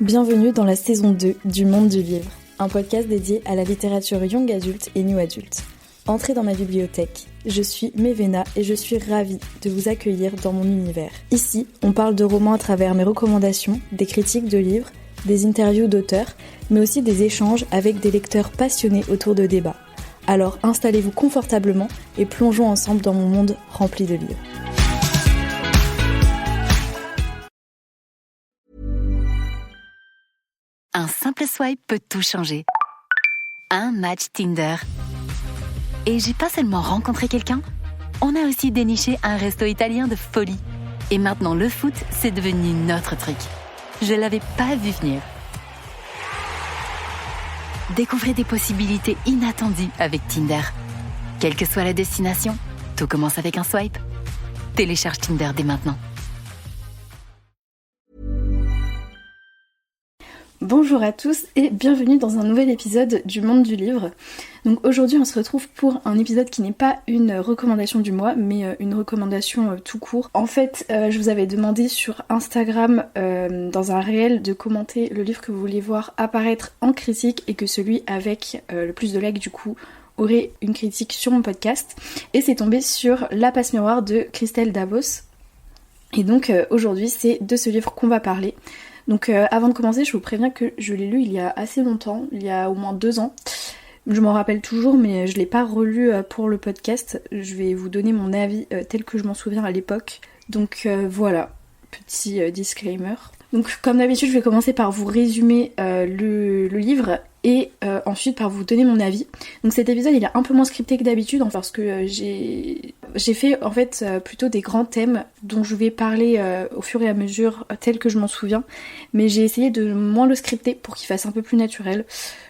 Bienvenue dans la saison 2 du Monde du Livre, un podcast dédié à la littérature young adulte et new adulte. Entrez dans ma bibliothèque, je suis Mévéna et je suis ravie de vous accueillir dans mon univers. Ici, on parle de romans à travers mes recommandations, des critiques de livres, des interviews d'auteurs, mais aussi des échanges avec des lecteurs passionnés autour de débats. Alors installez-vous confortablement et plongeons ensemble dans mon monde rempli de livres. Un simple swipe peut tout changer. Un match Tinder. Et j'ai pas seulement rencontré quelqu'un, on a aussi déniché un resto italien de folie. Et maintenant le foot, c'est devenu notre truc. Je l'avais pas vu venir. Découvrez des possibilités inattendues avec Tinder. Quelle que soit la destination, tout commence avec un swipe. Télécharge Tinder dès maintenant. Bonjour à tous et bienvenue dans un nouvel épisode du Monde du Livre. Donc aujourd'hui on se retrouve pour un épisode qui n'est pas une recommandation du mois mais une recommandation tout court. En fait je vous avais demandé sur Instagram dans un réel de commenter le livre que vous vouliez voir apparaître en critique et que celui avec le plus de likes du coup aurait une critique sur mon podcast. Et c'est tombé sur La Passe Miroir de Christelle Dabos. Et donc aujourd'hui c'est de ce livre qu'on va parler. Donc avant de commencer, je vous préviens que je l'ai lu il y a assez longtemps, il y a au moins 2 ans. Je m'en rappelle toujours mais je l'ai pas relu pour le podcast. Je vais vous donner mon avis tel que je m'en souviens à l'époque. Donc voilà, petit disclaimer. Donc comme d'habitude, je vais commencer par vous résumer le livre et ensuite par vous donner mon avis. Donc cet épisode il est un peu moins scripté que d'habitude parce que j'ai fait en fait plutôt des grands thèmes dont je vais parler au fur et à mesure tel que je m'en souviens, mais j'ai essayé de moins le scripter pour qu'il fasse un peu plus naturel.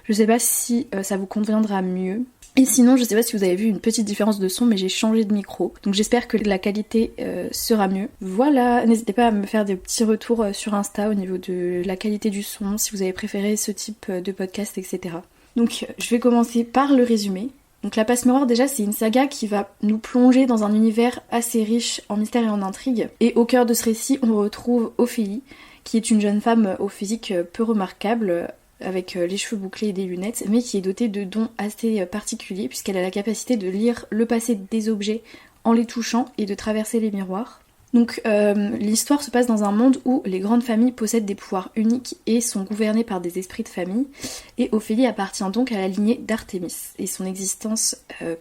Je sais pas si ça vous conviendra mieux. Et sinon, je sais pas si vous avez vu une petite différence de son, mais j'ai changé de micro. Donc j'espère que la qualité sera mieux. Voilà, n'hésitez pas à me faire des petits retours sur Insta au niveau de la qualité du son, si vous avez préféré ce type de podcast, etc. Donc je vais commencer par le résumé. Donc La Passe Miroir, déjà, c'est une saga qui va nous plonger dans un univers assez riche en mystère et en intrigue. Et au cœur de ce récit, on retrouve Ophélie, qui est une jeune femme au physique peu remarquable, avec les cheveux bouclés et des lunettes, mais qui est dotée de dons assez particuliers puisqu'elle a la capacité de lire le passé des objets en les touchant et de traverser les miroirs. Donc l'histoire se passe dans un monde où les grandes familles possèdent des pouvoirs uniques et sont gouvernées par des esprits de famille, et Ophélie appartient donc à la lignée d'Artémis, et son existence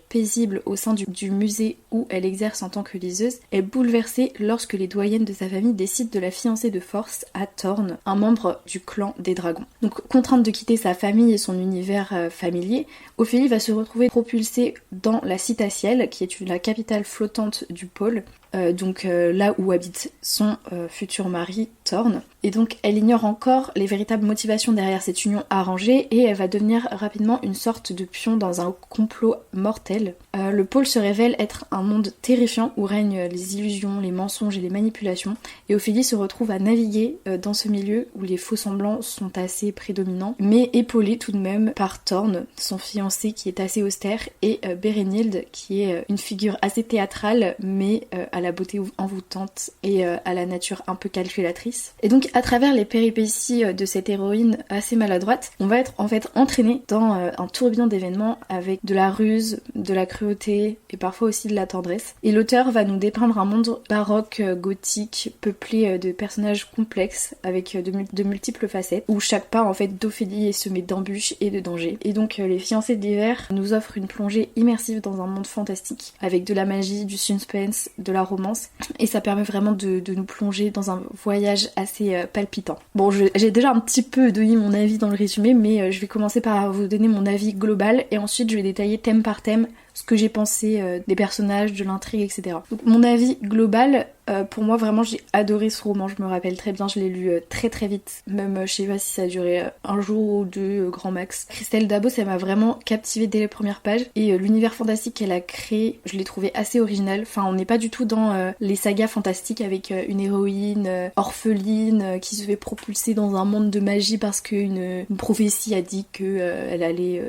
paisible au sein du musée où elle exerce en tant que liseuse est bouleversée lorsque les doyennes de sa famille décident de la fiancer de force à Thorn, un membre du clan des dragons. Donc contrainte de quitter sa famille et son univers familier, Ophélie va se retrouver propulsée dans la Citaciel, qui est la capitale flottante du pôle, là où habite son futur mari, Thorn. Et donc elle ignore encore les véritables motivations derrière cette union arrangée et elle va devenir rapidement une sorte de pion dans un complot mortel. Le pôle se révèle être un monde terrifiant où règnent les illusions, les mensonges et les manipulations, et Ophélie se retrouve à naviguer dans ce milieu où les faux semblants sont assez prédominants, mais épaulée tout de même par Thorn, son fiancé qui est assez austère, et Bérénild qui est une figure assez théâtrale mais à la beauté envoûtante et à la nature un peu calculatrice. Et donc à travers les péripéties de cette héroïne assez maladroite, on va être en fait entraîné dans un tourbillon d'événements avec de la ruse, de la cruauté et parfois aussi de la tendresse. Et l'auteur va nous dépeindre un monde baroque, gothique, peuplé de personnages complexes avec de multiples facettes, où chaque pas en fait d'Ophélie est semé d'embûches et de dangers. Et donc Les Fiancés de l'hiver nous offrent une plongée immersive dans un monde fantastique, avec de la magie, du suspense, de la romance, et ça permet vraiment de nous plonger dans un voyage assez palpitant. Bon, j'ai déjà un petit peu donné mon avis dans le résumé, mais je vais commencer par vous donner mon avis global, et ensuite je vais détailler thème par thème ce que j'ai pensé des personnages, de l'intrigue, etc. Donc mon avis global, pour moi vraiment j'ai adoré ce roman, je me rappelle très bien, je l'ai lu très très vite, même je sais pas si ça a duré un jour ou deux grand max. Christelle Dabos, elle m'a vraiment captivée dès les premières pages, et l'univers fantastique qu'elle a créé, je l'ai trouvé assez original. Enfin on n'est pas du tout dans les sagas fantastiques avec une héroïne orpheline qui se fait propulser dans un monde de magie parce qu'une prophétie a dit qu'elle allait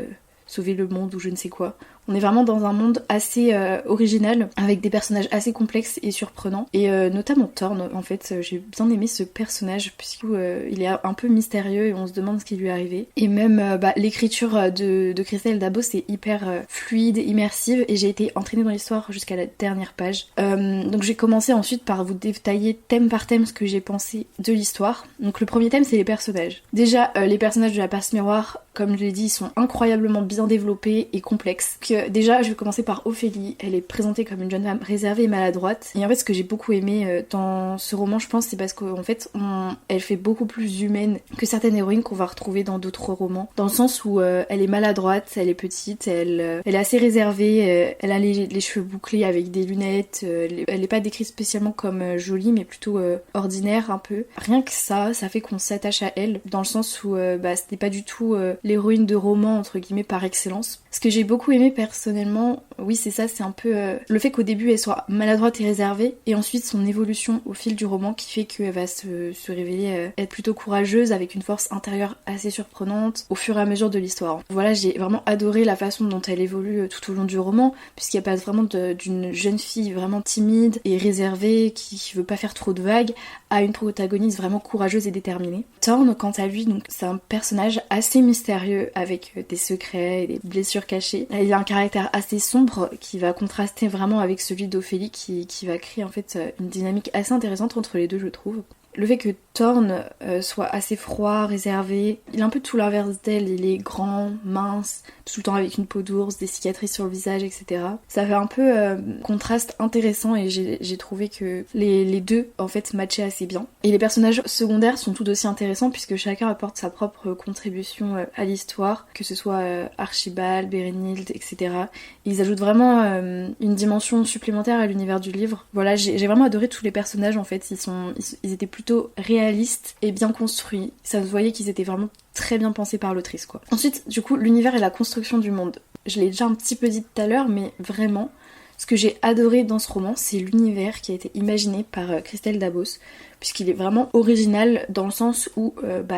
sauver le monde ou je ne sais quoi. On est vraiment dans un monde assez original, avec des personnages assez complexes et surprenants. Et notamment Thorn, en fait, j'ai bien aimé ce personnage, puisqu'il est un peu mystérieux et on se demande ce qui lui est arrivé. Et même l'écriture de Christelle Dabos est hyper fluide, immersive, et j'ai été entraînée dans l'histoire jusqu'à la dernière page. Donc j'ai commencé ensuite par vous détailler thème par thème ce que j'ai pensé de l'histoire. Donc le premier thème, c'est les personnages. Déjà, les personnages de la Perse Miroir, comme je l'ai dit, ils sont incroyablement bien développés et complexes. Déjà, je vais commencer par Ophélie. Elle est présentée comme une jeune femme réservée et maladroite. Et en fait, ce que j'ai beaucoup aimé dans ce roman, je pense, c'est parce qu'en fait, elle fait beaucoup plus humaine que certaines héroïnes qu'on va retrouver dans d'autres romans. Dans le sens où elle est maladroite, elle est petite, elle est assez réservée, elle a les cheveux bouclés avec des lunettes, elle n'est pas décrite spécialement comme jolie, mais plutôt ordinaire un peu. Rien que ça fait qu'on s'attache à elle, dans le sens où c'était pas du tout l'héroïne de roman, entre guillemets, par excellence. Ce que j'ai beaucoup aimé personnellement, oui c'est ça, c'est un peu le fait qu'au début elle soit maladroite et réservée, et ensuite son évolution au fil du roman qui fait qu'elle va se révéler être plutôt courageuse, avec une force intérieure assez surprenante au fur et à mesure de l'histoire. Voilà, j'ai vraiment adoré la façon dont elle évolue tout au long du roman, puisqu'elle passe vraiment d'une jeune fille vraiment timide et réservée qui veut pas faire trop de vagues à une protagoniste vraiment courageuse et déterminée. Thorn, quant à lui, donc c'est un personnage assez mystérieux avec des secrets et des blessures cachées. Il a un caractère assez sombre qui va contraster vraiment avec celui d'Ophélie qui va créer en fait une dynamique assez intéressante entre les deux, je trouve. Le fait que Thorn soit assez froid, réservé, il est un peu tout l'inverse d'elle, il est grand, mince, tout le temps avec une peau d'ours, des cicatrices sur le visage, etc. Ça fait un peu contraste intéressant, et j'ai trouvé que les deux en fait matchaient assez bien. Et les personnages secondaires sont tout aussi intéressants puisque chacun apporte sa propre contribution à l'histoire, que ce soit Archibald, Bérénild, etc. Ils ajoutent vraiment une dimension supplémentaire à l'univers du livre. Voilà, j'ai vraiment adoré tous les personnages en fait, ils étaient plutôt réalistes et bien construits. Ça se voyait qu'ils étaient vraiment très bien pensés par l'autrice, quoi. Ensuite, du coup, l'univers et la construction du monde. Je l'ai déjà un petit peu dit tout à l'heure, mais vraiment, ce que j'ai adoré dans ce roman, c'est l'univers qui a été imaginé par Christelle Dabos, puisqu'il est vraiment original dans le sens où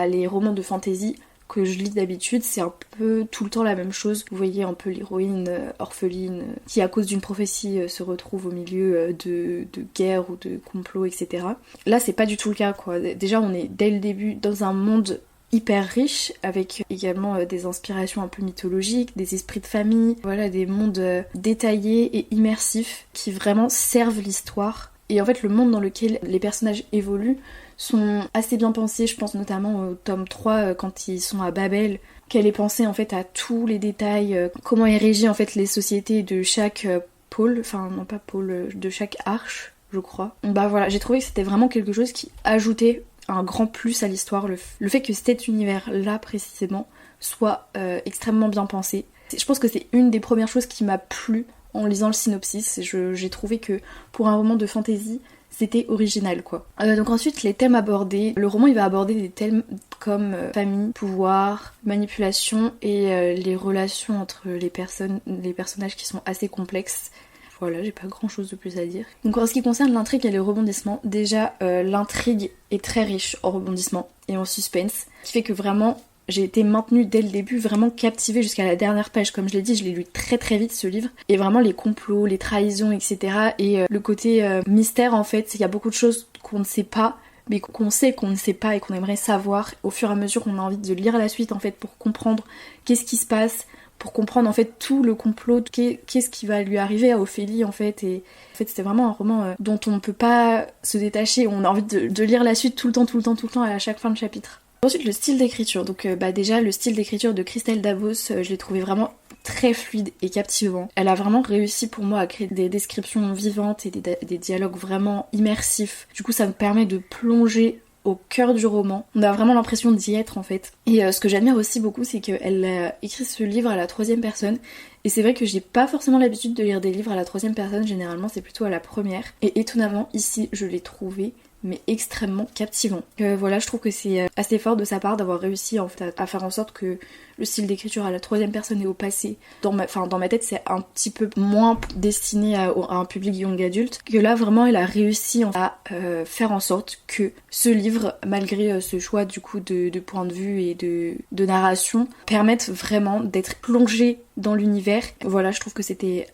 les romans de fantasy que je lis d'habitude, c'est un peu tout le temps la même chose. Vous voyez un peu l'héroïne orpheline qui, à cause d'une prophétie, se retrouve au milieu de guerres ou de complots, etc. Là, c'est pas du tout le cas, quoi. Déjà, on est dès le début dans un monde hyper riche, avec également des inspirations un peu mythologiques, des esprits de famille, voilà, des mondes détaillés et immersifs qui vraiment servent l'histoire. Et en fait, le monde dans lequel les personnages évoluent sont assez bien pensés. Je pense notamment au tome 3 quand ils sont à Babel, qu'elle est pensée en fait à tous les détails, comment est régie en fait les sociétés de chaque pôle, enfin non pas pôle, de chaque arche, je crois. Bah voilà, j'ai trouvé que c'était vraiment quelque chose qui ajoutait un grand plus à l'histoire, le fait que cet univers-là précisément soit extrêmement bien pensé. Je pense que c'est une des premières choses qui m'a plu en lisant le synopsis. J'ai trouvé que pour un roman de fantasy, c'était original, quoi. Donc ensuite, les thèmes abordés. Le roman, il va aborder des thèmes comme famille, pouvoir, manipulation et les relations entre les personnages qui sont assez complexes. Voilà, j'ai pas grand chose de plus à dire. Donc en ce qui concerne l'intrigue et les rebondissements, déjà l'intrigue est très riche en rebondissements et en suspense, qui fait que vraiment j'ai été maintenue dès le début, vraiment captivée jusqu'à la dernière page. Comme je l'ai dit, je l'ai lu très très vite ce livre. Et vraiment les complots, les trahisons, etc. Et le côté mystère en fait, il y a beaucoup de choses qu'on ne sait pas, mais qu'on sait qu'on ne sait pas et qu'on aimerait savoir. Au fur et à mesure, on a envie de lire la suite en fait pour comprendre qu'est-ce qui se passe, pour comprendre en fait tout le complot, qu'est-ce qui va lui arriver à Ophélie en fait. Et en fait c'était vraiment un roman dont on ne peut pas se détacher, on a envie de lire la suite tout le temps à chaque fin de chapitre. Ensuite le style d'écriture, donc déjà le style d'écriture de Christelle Dabos, je l'ai trouvé vraiment très fluide et captivant. Elle a vraiment réussi pour moi à créer des descriptions vivantes et des dialogues vraiment immersifs. Du coup ça me permet de plonger au cœur du roman. On a vraiment l'impression d'y être en fait. Et ce que j'admire aussi beaucoup, c'est qu'elle a écrit ce livre à la 3e personne. Et c'est vrai que j'ai pas forcément l'habitude de lire des livres à la 3e personne, généralement c'est plutôt à la première. Et étonnamment, ici je l'ai trouvé mais extrêmement captivant. Voilà, je trouve que c'est assez fort de sa part d'avoir réussi en fait, à faire en sorte que le style d'écriture à la troisième personne et au passé, dans ma tête c'est un petit peu moins destiné à un public young adulte, que là vraiment elle a réussi à faire en sorte que ce livre, malgré ce choix du coup de point de vue et de narration, permette vraiment d'être plongé dans l'univers. Voilà, je trouve que c'était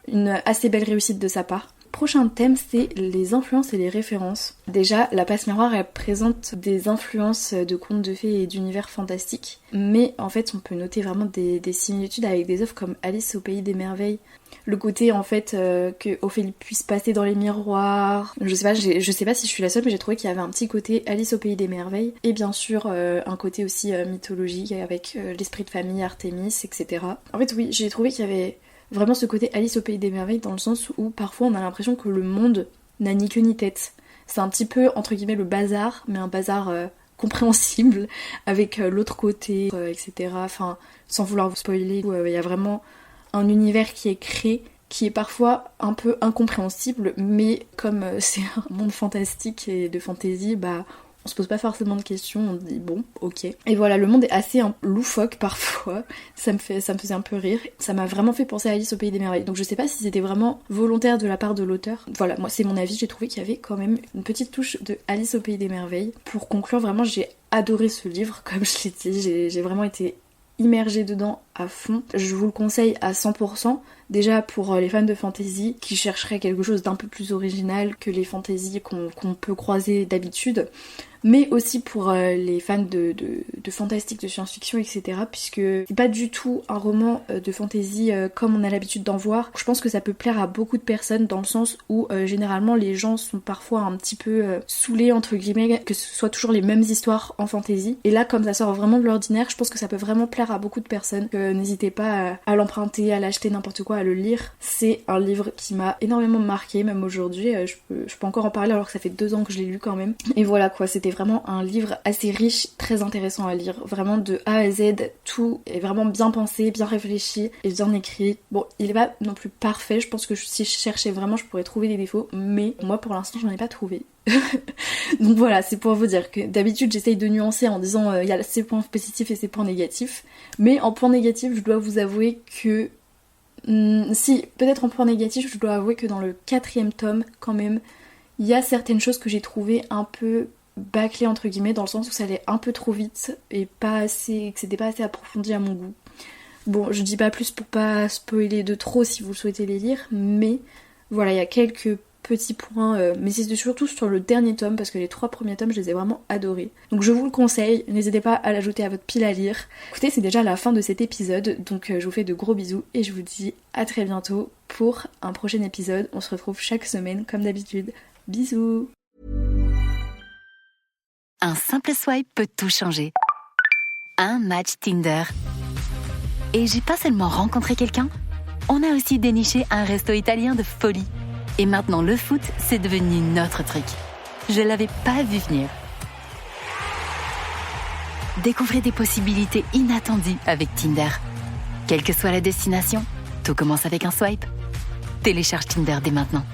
une assez belle réussite de sa part. Prochain thème, c'est les influences et les références. Déjà, La Passe Miroir, elle présente des influences de contes de fées et d'univers fantastiques, mais en fait, on peut noter vraiment des similitudes avec des œuvres comme Alice au Pays des Merveilles. Le côté en fait que Ophélie puisse passer dans les miroirs. Je sais pas si je suis la seule, mais j'ai trouvé qu'il y avait un petit côté Alice au Pays des Merveilles. Et bien sûr, un côté aussi mythologique avec l'esprit de famille, Artémis, etc. En fait, oui, j'ai trouvé qu'il y avait vraiment ce côté Alice au Pays des Merveilles dans le sens où parfois on a l'impression que le monde n'a ni queue ni tête. C'est un petit peu entre guillemets le bazar, mais un bazar compréhensible avec l'autre côté, etc. Enfin, sans vouloir vous spoiler, il y a vraiment un univers qui est créé, qui est parfois un peu incompréhensible, mais comme c'est un monde fantastique et de fantasy, on se pose pas forcément de questions, on dit bon, ok. Et voilà, le monde est assez loufoque parfois, ça me faisait un peu rire. Ça m'a vraiment fait penser à Alice au Pays des Merveilles. Donc je sais pas si c'était vraiment volontaire de la part de l'auteur. Voilà, moi c'est mon avis, j'ai trouvé qu'il y avait quand même une petite touche de Alice au Pays des Merveilles. Pour conclure, vraiment j'ai adoré ce livre, comme je l'ai dit, j'ai vraiment été immergée dedans à fond. Je vous le conseille à 100%. Déjà pour les fans de fantasy qui chercheraient quelque chose d'un peu plus original que les fantaisies qu'on peut croiser d'habitude, mais aussi pour les fans de fantastique, de science-fiction, etc. puisque c'est pas du tout un roman de fantasy comme on a l'habitude d'en voir. Je pense que ça peut plaire à beaucoup de personnes dans le sens où généralement les gens sont parfois un petit peu saoulés entre guillemets que ce soit toujours les mêmes histoires en fantasy. Et là, comme ça sort vraiment de l'ordinaire, je pense que ça peut vraiment plaire à beaucoup de personnes. N'hésitez pas à l'emprunter, à l'acheter, n'importe quoi, à le lire. C'est un livre qui m'a énormément marqué, même aujourd'hui. Je peux encore en parler alors que ça fait 2 ans que je l'ai lu quand même. Et voilà quoi, c'était vraiment un livre assez riche, très intéressant à lire. Vraiment de A à Z, tout est vraiment bien pensé, bien réfléchi et bien écrit. Bon, il est pas non plus parfait, je pense que si je cherchais vraiment, je pourrais trouver des défauts, mais moi pour l'instant j'en ai pas trouvé. Donc voilà, c'est pour vous dire que d'habitude j'essaye de nuancer en disant il y a ses points positifs et ses points négatifs, mais en point négatif je dois vous avouer que si, peut-être en point négatif je dois avouer que dans le 4e tome quand même il y a certaines choses que j'ai trouvées un peu bâclées entre guillemets, dans le sens où ça allait un peu trop vite et que c'était pas assez approfondi à mon goût. Bon, je dis pas plus pour pas spoiler de trop si vous souhaitez les lire, mais voilà, il y a quelques petits points, mais c'est surtout sur le dernier tome, parce que les 3 premiers tomes je les ai vraiment adorés. Donc je vous le conseille, n'hésitez pas à l'ajouter à votre pile à lire. Écoutez, c'est déjà la fin de cet épisode, donc je vous fais de gros bisous et je vous dis à très bientôt pour un prochain épisode. On se retrouve chaque semaine comme d'habitude. Bisous. Un simple swipe peut tout changer. Un match Tinder. Et j'ai pas seulement rencontré quelqu'un, on a aussi déniché un resto italien de folie. Et maintenant, le foot, c'est devenu notre truc. Je l'avais pas vu venir. Découvrez des possibilités inattendues avec Tinder. Quelle que soit la destination, tout commence avec un swipe. Télécharge Tinder dès maintenant.